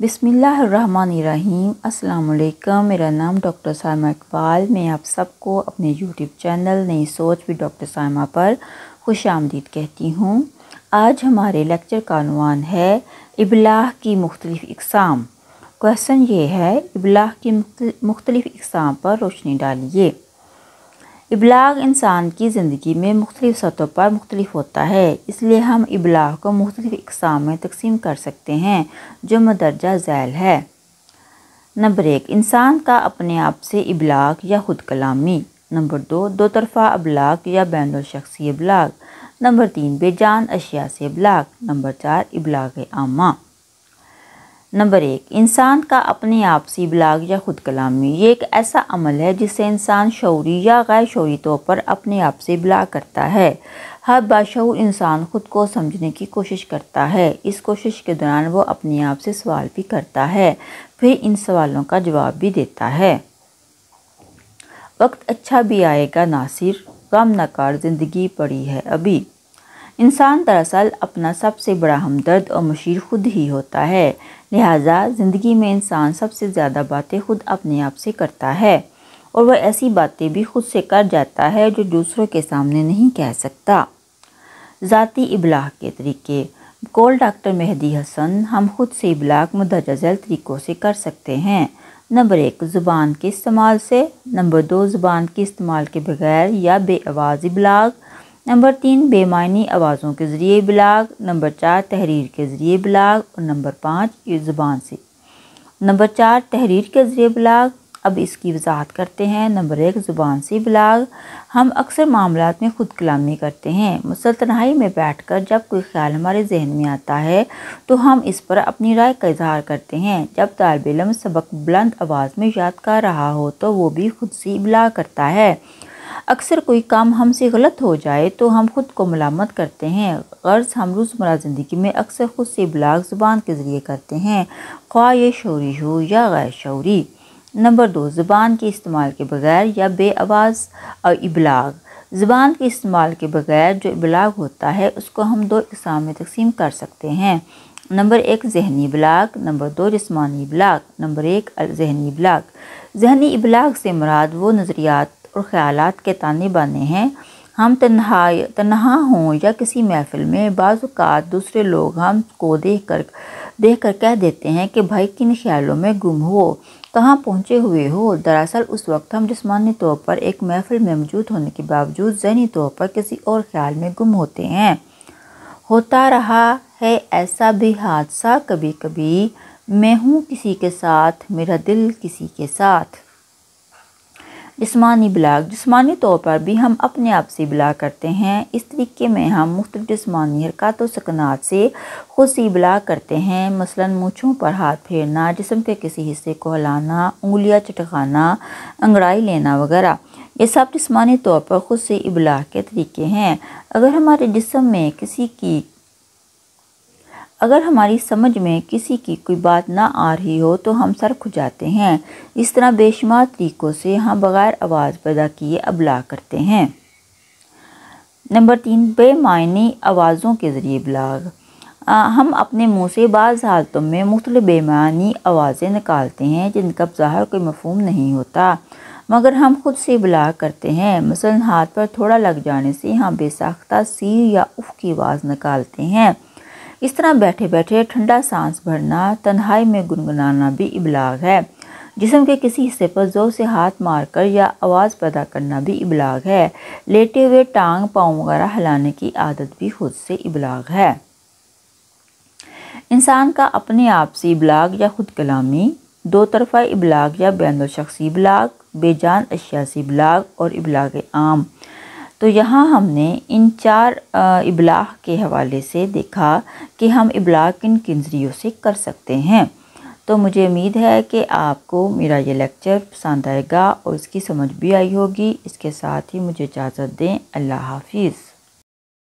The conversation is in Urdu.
بسم اللہ الرحمن الرحیم۔ السلام علیکم، میرا نام ڈاکٹر سائمہ اقبال۔ میں آپ سب کو اپنے یوٹیوب چینل نئی سوچ بھی ڈاکٹر سائمہ پر خوش آمدید کہتی ہوں۔ آج ہمارے لیکچر کا عنوان ہے ابلاغ کی مختلف اقسام۔ کویسچن یہ ہے، ابلاغ کی مختلف اقسام پر روشنی ڈالیے۔ ابلاغ انسان کی زندگی میں مختلف سطحوں پر مختلف ہوتا ہے، اس لیے ہم ابلاغ کو مختلف اقسام میں تقسیم کر سکتے ہیں جو مندرجہ ذیل ہے۔ نمبر 1، انسان کا اپنے آپ سے ابلاغ یا خود کلامی۔ نمبر 2، دو طرفہ ابلاغ یا بین الشخصی ابلاغ۔ نمبر 3، بے جان اشیاء سے ابلاغ۔ نمبر 4، ابلاغ عامہ۔ نمبر 1، انسان کا اپنے آپ سے ابلاغ یا خود کلامی۔ یہ ایک ایسا عمل ہے جس سے انسان شعوری یا غیر شعوری طور پر اپنے آپ سے ابلاغ کرتا ہے۔ ہر باشعور انسان خود کو سمجھنے کی کوشش کرتا ہے۔ اس کوشش کے دوران وہ اپنے آپ سے سوال بھی کرتا ہے، پھر ان سوالوں کا جواب بھی دیتا ہے۔ وقت اچھا بھی آئے گا ناصر، غم نہ کر زندگی پڑی ہے ابھی۔ انسان دراصل اپنا سب سے بڑا ہمدرد اور مشیر خود ہی ہوتا ہے، لہٰذا زندگی میں انسان سب سے زیادہ باتیں خود اپنے آپ سے کرتا ہے، اور وہ ایسی باتیں بھی خود سے کر جاتا ہے جو دوسروں کے سامنے نہیں کہہ سکتا۔ ذاتی ابلاغ کے طریقے۔ بقول ڈاکٹر مہدی حسن، ہم خود سے ابلاغ مندرجہ ذیل طریقوں سے کر سکتے ہیں۔ نمبر 1، زبان کے استعمال سے۔ نمبر 2، زبان کے استعمال کے بغیر یا بے آواز ابلاغ۔ نمبر 3، بے معنی آوازوں کے ذریعے ابلاغ۔ نمبر 4، تحریر کے ذریعے ابلاغ۔ اور نمبر 5، زبان سے۔ نمبر 4، تحریر کے ذریعے ابلاغ۔ اب اس کی وضاحت کرتے ہیں۔ نمبر 1، زبان سے ابلاغ۔ ہم اکثر معاملات میں خود کلامی کرتے ہیں، مثلا تنہائی میں بیٹھ کر جب کوئی خیال ہمارے ذہن میں آتا ہے تو ہم اس پر اپنی رائے کا اظہار کرتے ہیں۔ جب طالب علم سبق بلند آواز میں یاد کر رہا ہو تو وہ بھی خود سے ابلاغ کرتا ہے۔ اکثر کوئی کام ہم سے غلط ہو جائے تو ہم خود کو ملامت کرتے ہیں۔ غرض ہم روزمرہ زندگی میں اکثر خود سے ابلاغ زبان کے ذریعے کرتے ہیں، خواہ یہ شعوری ہو یا غیر شعوری۔ نمبر 2، زبان کے استعمال کے بغیر یا بے آواز ابلاغ۔ زبان کے استعمال کے بغیر جو ابلاغ ہوتا ہے اس کو ہم 2 اقسام میں تقسیم کر سکتے ہیں۔ نمبر 1، ذہنی ابلاغ۔ نمبر 2، جسمانی ابلاغ۔ نمبر 1، ذہنی ابلاغ۔ ذہنی ابلاغ سے مراد وہ نظریات اور خیالات کے تانے بانے ہیں۔ ہم تنہا ہوں یا کسی محفل میں بعض اوقات دوسرے لوگ ہم کو دیکھ کر کہہ دیتے ہیں کہ بھائی کن خیالوں میں گم ہو، کہاں پہنچے ہوئے ہو۔ دراصل اس وقت ہم جسمانی طور پر ایک محفل میں موجود ہونے کے باوجود ذہنی طور پر کسی اور خیال میں گم ہوتے ہیں۔ ہوتا رہا ہے ایسا بھی حادثہ کبھی کبھی، میں ہوں کسی کے ساتھ، میرا دل کسی کے ساتھ۔ جسمانی ابلاغ۔ جسمانی طور پر بھی ہم اپنے آپ سے ابلاغ کرتے ہیں۔ اس طریقے میں ہم مختلف جسمانی حرکات و سکنات سے خود سے ابلاغ کرتے ہیں، مثلا مونچھوں پر ہاتھ پھیرنا، جسم کے کسی حصے کو ہلانا، انگلیاں چٹکانا، انگڑائی لینا وغیرہ۔ یہ سب جسمانی طور پر خود سے ابلاغ کے طریقے ہیں۔ اگر ہمارے جسم میں اگر ہماری سمجھ میں کسی کی کوئی بات نہ آ رہی ہو تو ہم سر کھجاتے ہیں۔ اس طرح بے شمار طریقوں سے ہم بغیر آواز پیدا کیے ابلاغ کرتے ہیں۔ نمبر 3، بے معنی آوازوں کے ذریعے ابلاغ۔ ہم اپنے منہ سے بعض حالتوں میں مختلف بے معنی آوازیں نکالتے ہیں جن کا بظاہر کوئی مفہوم نہیں ہوتا، مگر ہم خود سے ابلاغ کرتے ہیں۔ مثلا ہاتھ پر تھوڑا لگ جانے سے ہم بے ساختہ سیر یا اف کی آواز نکالتے ہیں۔ اس طرح بیٹھے بیٹھے ٹھنڈا سانس بھرنا، تنہائی میں گنگنانا بھی ابلاغ ہے۔ جسم کے کسی حصے پر زور سے ہاتھ مار کر یا آواز پیدا کرنا بھی ابلاغ ہے۔ لیٹے ہوئے ٹانگ پاؤں وغیرہ ہلانے کی عادت بھی خود سے ابلاغ ہے۔ انسان کا اپنے آپ سے ابلاغ یا خود کلامی، دو طرفہ ابلاغ یا بین الشخصی ابلاغ، بے جان اشیاء سے ابلاغ اور ابلاغ عام۔ تو یہاں ہم نے ان 4 ابلاغ کے حوالے سے دیکھا کہ ہم ابلاغ کن کن ذریعوں سے کر سکتے ہیں۔ تو مجھے امید ہے کہ آپ کو میرا یہ لیکچر پسند آئے گا اور اس کی سمجھ بھی آئی ہوگی۔ اس کے ساتھ ہی مجھے اجازت دیں۔ اللہ حافظ۔